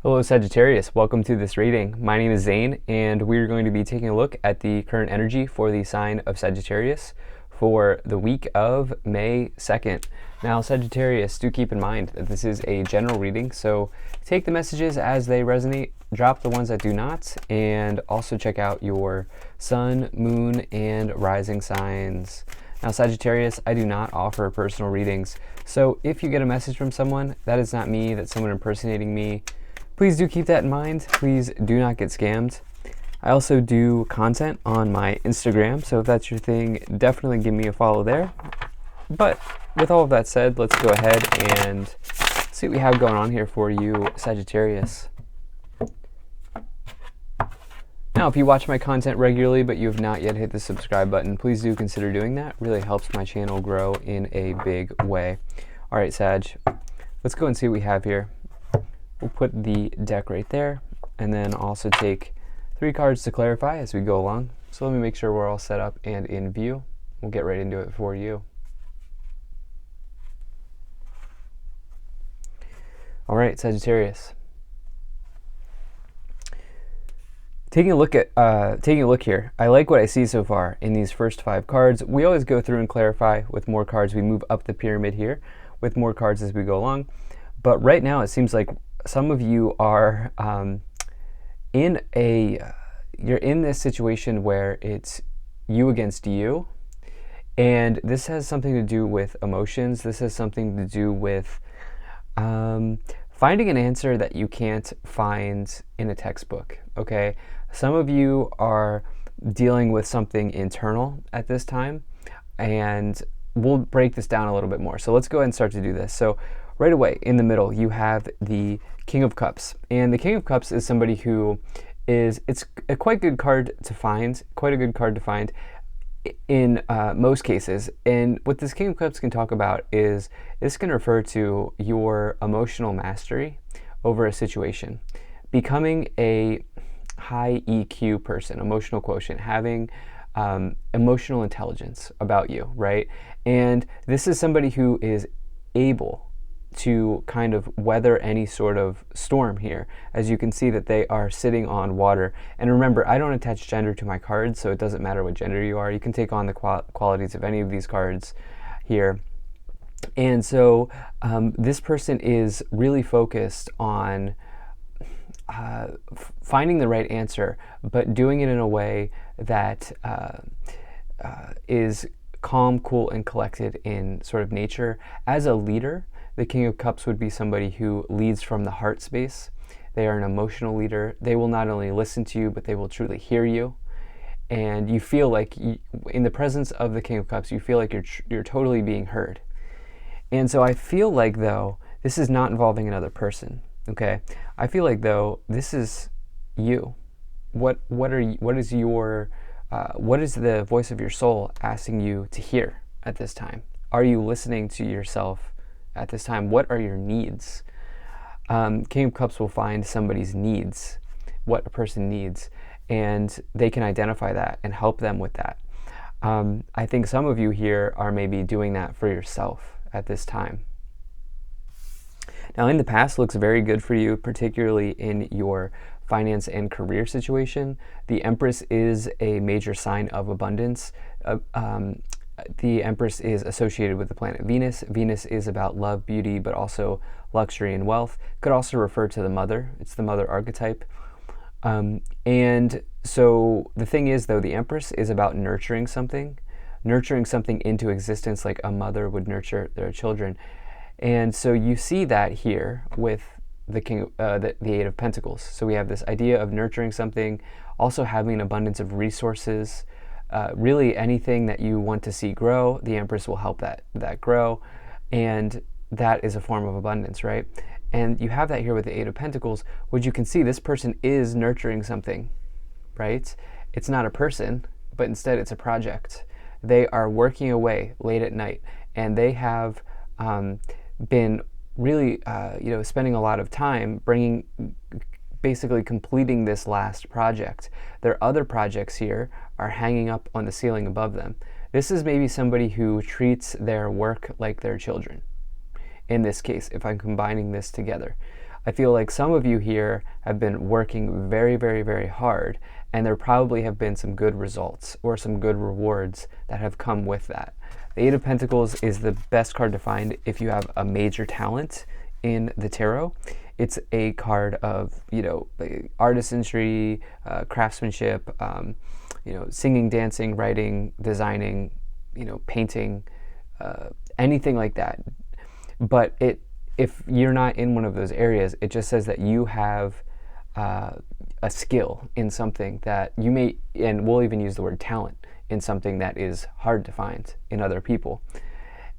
Hello Sagittarius, welcome to this reading. My name is Zane and we're going to be taking a look at the current energy for the sign of Sagittarius for the week of May 2nd. Now Sagittarius, do keep in mind that this is a general reading, so take the messages as they resonate, drop the ones that do not, and also check out your sun, moon, and rising signs. Now Sagittarius, I do not offer personal readings, so if you get a message from someone, that is not me, that's someone impersonating me. Please do keep that in mind. Please do not get scammed. I also do content on my Instagram, so if that's your thing, definitely give me a follow there. But with all of that said, let's go ahead and see what we have going on here for you, Sagittarius. Now, if you watch my content regularly, but you have not yet hit the subscribe button, please do consider doing that. It really helps my channel grow in a big way. All right, Sag, let's go and see what we have here. We'll put the deck right there, and then also take 3 cards to clarify as we go along. So let me make sure we're all set up and in view. We'll get right into it for you. All right, Sagittarius. Taking a look here, I like what I see so far in these first 5 cards. We always go through and clarify with more cards. We move up the pyramid here with more cards as we go along. But right now it seems like some of you are you're in this situation where it's you against you, and this has something to do with emotions. This has something to do with finding an answer that you can't find in a textbook, okay? Some of you are dealing with something internal at this time, and we'll break this down a little bit more. So let's go ahead and start to do this. So right away, in the middle, you have the King of Cups. And the King of Cups is somebody who it's a quite good card to find, in most cases. And what this King of Cups can talk about is this can refer to your emotional mastery over a situation, becoming a high EQ person, emotional quotient, having emotional intelligence about you, right? And this is somebody who is able to kind of weather any sort of storm here. As you can see that they are sitting on water. And remember, I don't attach gender to my cards, so it doesn't matter what gender you are. You can take on the qualities of any of these cards here. And so this person is really focused on finding the right answer, but doing it in a way that is calm, cool, and collected in sort of nature. As a leader, the King of Cups would be somebody who leads from the heart space. They are an emotional leader. They will not only listen to you, but they will truly hear you. And you feel like, in the presence of the King of Cups, you feel like you're totally being heard. And so I feel like, though, this is not involving another person, okay? I feel like, though, this is you. What is the voice of your soul asking you to hear at this time? Are you listening to yourself at this time? What are your needs? King of Cups will find somebody's needs, what a person needs, and they can identify that and help them with that. I think some of you here are maybe doing that for yourself at this time. Now, in the past, looks very good for you, particularly in your finance and career situation. The Empress is a major sign of abundance. The Empress is associated with the planet Venus. Venus is about love, beauty, but also luxury and wealth. Could also refer to the mother. It's the mother archetype. And so the thing is, though, the Empress is about nurturing something into existence like a mother would nurture their children. And so you see that here with the the Eight of Pentacles. So we have this idea of nurturing something, also having an abundance of resources. Really anything that you want to see grow, the Empress will help that grow, and that is a form of abundance, right? And you have that here with the Eight of Pentacles, which you can see this person is nurturing something, right? It's not a person, but instead it's a project. They are working away late at night, and they have been really spending a lot of time basically completing this last project. Their other projects here are hanging up on the ceiling above them. This is maybe somebody who treats their work like their children. In this case, if I'm combining this together, I feel like some of you here have been working very, very, very hard, and there probably have been some good results or some good rewards that have come with that. The Eight of Pentacles is the best card to find if you have a major talent in the tarot. It's a card of, artistry, craftsmanship, singing, dancing, writing, designing, painting, anything like that. But if you're not in one of those areas, it just says that you have a skill in something that you may, and we'll even use the word talent, in something that is hard to find in other people.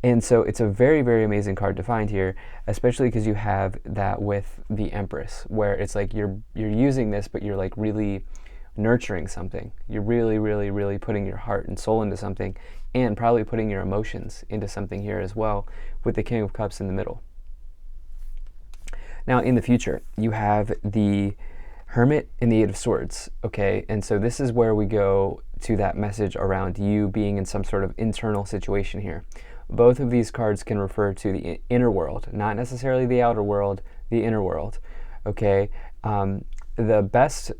And so it's a very, very amazing card to find here, especially because you have that with the Empress, where it's like you're using this, but you're like really nurturing something. You're really, really, really putting your heart and soul into something, and probably putting your emotions into something here as well, with the King of Cups in the middle. Now, in the future, you have the Hermit and the Eight of Swords, okay? And so this is where we go to that message around you being in some sort of internal situation here. Both of these cards can refer to the inner world, not necessarily the outer world, the inner world, okay? The best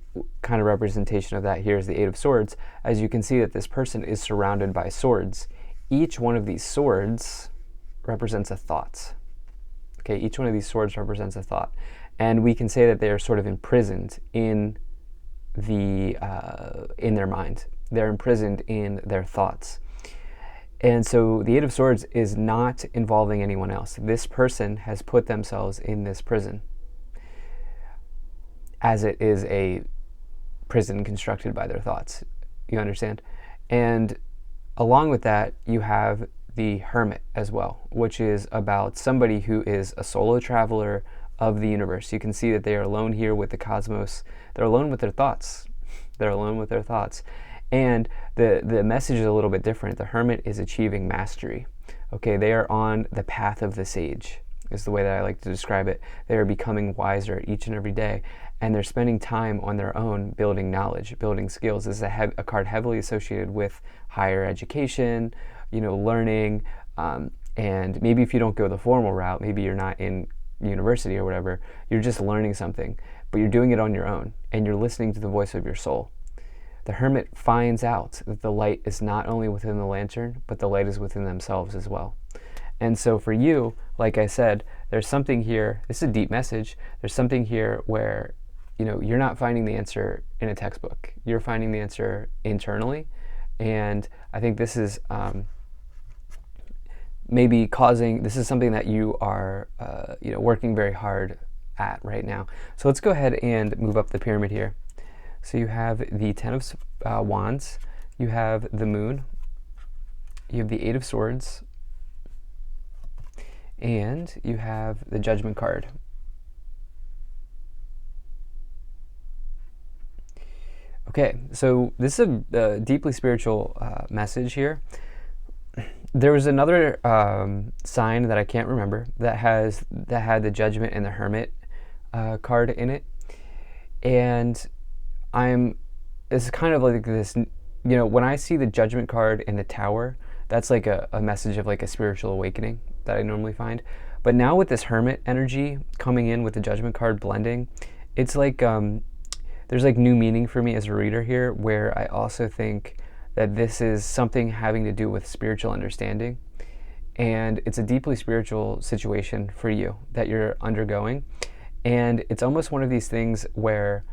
kind of representation of that here is the Eight of Swords. As you can see that this person is surrounded by swords. Each one of these swords represents a thought. Okay, each one of these swords represents a thought. And we can say that they are sort of imprisoned in their mind. They're imprisoned in their thoughts. And so the Eight of Swords is not involving anyone else. This person has put themselves in this prison, as it is a prison constructed by their thoughts. You understand? And along with that, you have the Hermit as well, which is about somebody who is a solo traveler of the universe. You can see that they are alone here with the cosmos. They're alone with their thoughts. They're alone with their thoughts. And the message is a little bit different. The Hermit is achieving mastery. Okay, they are on the path of the sage, is the way that I like to describe it. They are becoming wiser each and every day, and they're spending time on their own building knowledge, building skills. This is a card heavily associated with higher education, learning, and maybe if you don't go the formal route, maybe you're not in university or whatever, you're just learning something, but you're doing it on your own, and you're listening to the voice of your soul. The Hermit finds out that the light is not only within the lantern, but the light is within themselves as well. And so for you, like I said, there's something here, this is a deep message, there's something here where, you're not finding the answer in a textbook. You're finding the answer internally. And I think this is this is something that you are, working very hard at right now. So let's go ahead and move up the pyramid here. So you have the Ten of Wands, you have the Moon, you have the Eight of Swords, and you have the Judgment card. Okay, so this is a deeply spiritual message here. There was another sign that I can't remember that had the Judgment and the Hermit card in it, and it's kind of like this, when I see the Judgment card in the Tower, that's like a message of like a spiritual awakening that I normally find. But now with this Hermit energy coming in with the Judgment card blending, it's like there's like new meaning for me as a reader here, where I also think that this is something having to do with spiritual understanding. And it's a deeply spiritual situation for you that you're undergoing. And it's almost one of these things where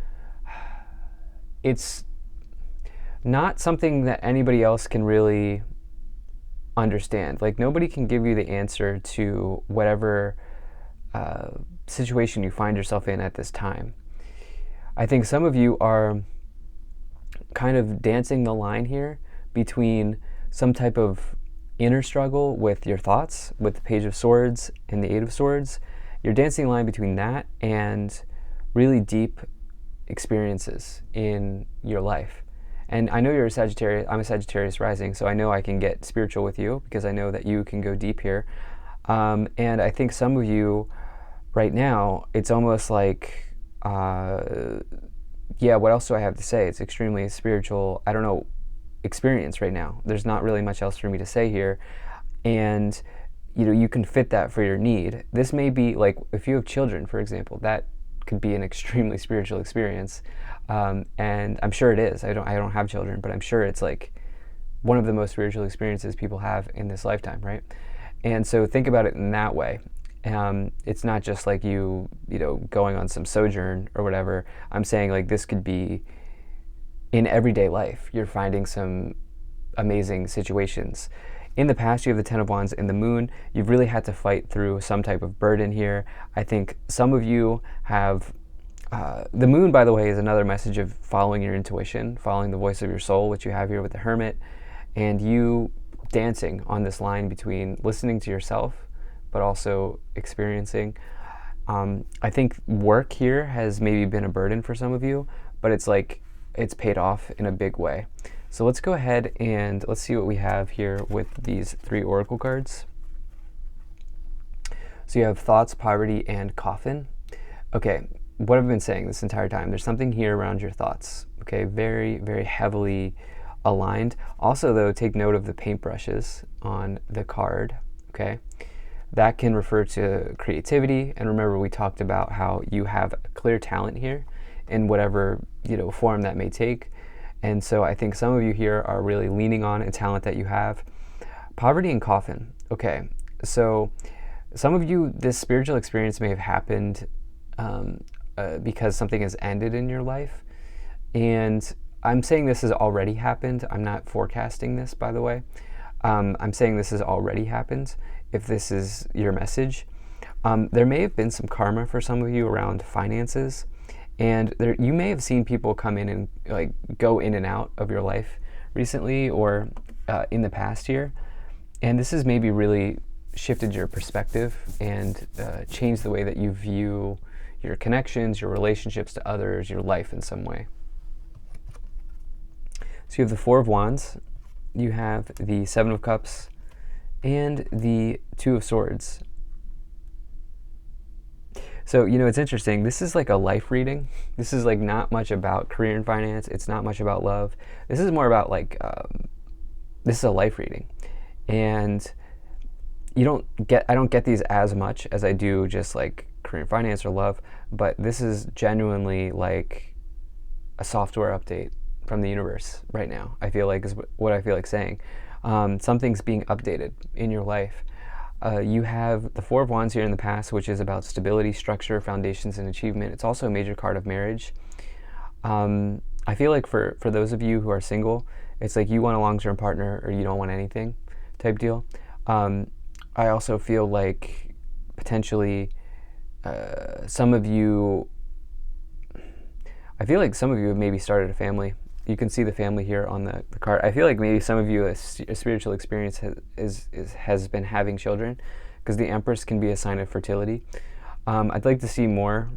it's not something that anybody else can really understand. Like, nobody can give you the answer to whatever situation you find yourself in at this time. I think some of you are kind of dancing the line here between some type of inner struggle with your thoughts, with the Page of Swords and the Eight of Swords. You're dancing the line between that and really deep experiences in your life. And I know you're a Sagittarius, I'm a Sagittarius rising, so I know I can get spiritual with you because I know that you can go deep here. And I think some of you right now, it's almost like, what else do I have to say? It's extremely spiritual, experience right now. There's not really much else for me to say here. And, you can fit that for your need. This may be like, if you have children, for example, that could be an extremely spiritual experience. And I'm sure it is. I don't have children, but I'm sure it's like one of the most spiritual experiences people have in this lifetime, right? And so think about it in that way. It's not just like going on some sojourn or whatever. I'm saying like this could be in everyday life. You're finding some amazing situations. In the past, you have the Ten of Wands and the Moon. You've really had to fight through some type of burden here. I think some of you have, the Moon, by the way, is another message of following your intuition, following the voice of your soul, which you have here with the Hermit, and you dancing on this line between listening to yourself, but also experiencing. I think work here has maybe been a burden for some of you, but it's like, it's paid off in a big way. So let's go ahead and let's see what we have here with these 3 oracle cards. So you have thoughts, poverty, and coffin. Okay, what I've been saying this entire time, there's something here around your thoughts. Okay, very, very heavily aligned. Also, though, take note of the paintbrushes on the card. Okay, that can refer to creativity. And remember, we talked about how you have a clear talent here in whatever form that may take. And so I think some of you here are really leaning on a talent that you have. Poverty and coffin. Okay, so some of you, this spiritual experience may have happened because something has ended in your life. And I'm saying this has already happened. I'm not forecasting this, by the way. I'm saying this has already happened if this is your message. There may have been some karma for some of you around finances. And you may have seen people come in and like go in and out of your life recently or in the past year. And this has maybe really shifted your perspective and changed the way that you view your connections, your relationships to others, your life in some way. So you have the Four of Wands, you have the Seven of Cups, and the Two of Swords. So, it's interesting. This is like a life reading. This is like not much about career and finance. It's not much about love. This is more about like, this is a life reading. And I don't get these as much as I do just like career and finance or love, but this is genuinely like a software update from the universe right now, I feel like is what I feel like saying. Something's being updated in your life. You have the Four of Wands here in the past, which is about stability, structure, foundations, and achievement. It's also a major card of marriage. I feel like for those of you who are single, it's like you want a long-term partner or you don't want anything type deal. I also feel like potentially some of you have maybe started a family. You can see the family here on the card. I feel like maybe some of you, a spiritual experience has been having children, because the Empress can be a sign of fertility. I'd like to see more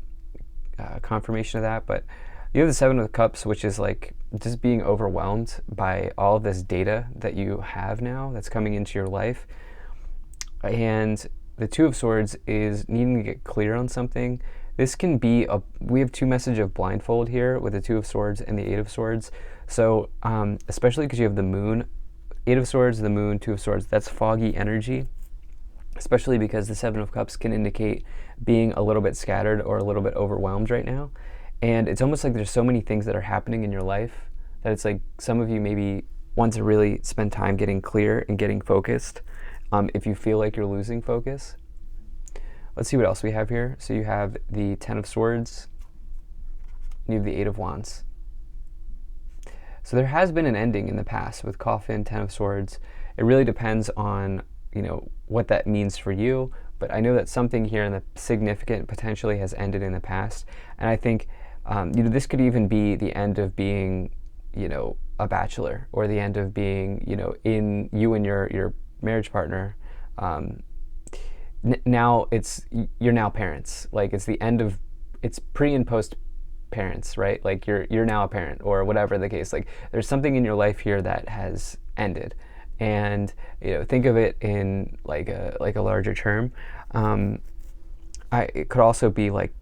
confirmation of that, but you have the Seven of Cups, which is like just being overwhelmed by all of this data that you have now that's coming into your life. And the Two of Swords is needing to get clear on something. This can be we have 2 message of blindfold here with the Two of Swords and the Eight of Swords. So especially because you have the Moon, Eight of Swords, the Moon, Two of Swords, that's foggy energy, especially because the Seven of Cups can indicate being a little bit scattered or a little bit overwhelmed right now. And it's almost like there's so many things that are happening in your life that it's like some of you maybe want to really spend time getting clear and getting focused if you feel like you're losing focus. Let's see what else we have here. So you have the Ten of Swords, and you have the Eight of Wands. So there has been an ending in the past with Coffin, Ten of Swords. It really depends on, what that means for you. But I know that something here in the significant potentially has ended in the past. And I think, this could even be the end of being, a bachelor, or the end of being, in you and your marriage partner. Now you're now parents. Like it's pre and post parents, right? Like you're now a parent, or whatever the case. Like there's something in your life here that has ended, and think of it in like a larger term. It could also be like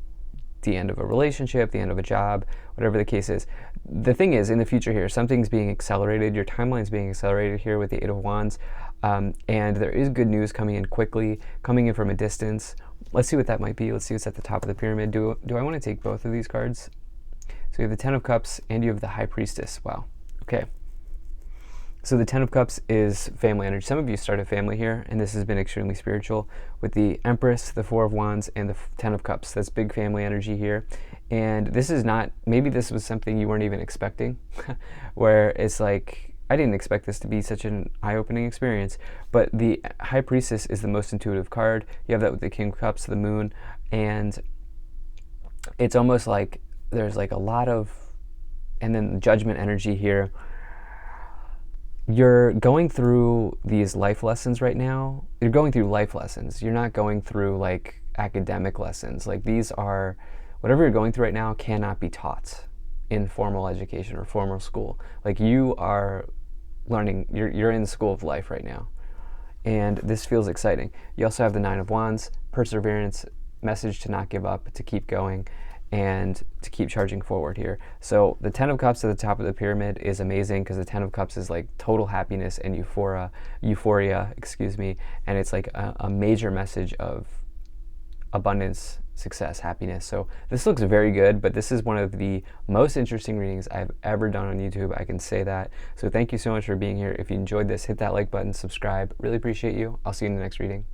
the end of a relationship, the end of a job, whatever the case is. The thing is, in the future here, something's being accelerated. Your timeline's being accelerated here with the Eight of Wands. And there is good news coming in quickly, coming in from a distance. Let's see what that might be. Let's see what's at the top of the pyramid. Do I want to take both of these cards? So you have the Ten of Cups and you have the High Priestess. Wow. Okay. So the Ten of Cups is family energy. Some of you started family here, and this has been extremely spiritual with the Empress, the Four of Wands, and the Ten of Cups. That's big family energy here. And this is not, maybe this was something you weren't even expecting, where it's like, I didn't expect this to be such an eye-opening experience. But the High Priestess is the most intuitive card. You have that with the King of Cups, the Moon, and it's almost like there's like a lot of, and then Judgment energy here. You're going through these life lessons right now. You're going through life lessons. You're not going through like academic lessons. Like these are, whatever you're going through right now cannot be taught in formal education or formal school. Like you are learning, you're in the school of life right now. And this feels exciting. You also have the Nine of Wands, perseverance, message to not give up, to keep going, and to keep charging forward here. So the Ten of Cups at the top of the pyramid is amazing because the Ten of Cups is like total happiness and euphoria, excuse me, and it's like a major message of abundance, success, happiness. So this looks very good, but this is one of the most interesting readings I've ever done on YouTube. I can say that. So thank you so much for being here. If you enjoyed this, hit that like button, subscribe. Really appreciate you. I'll see you in the next reading.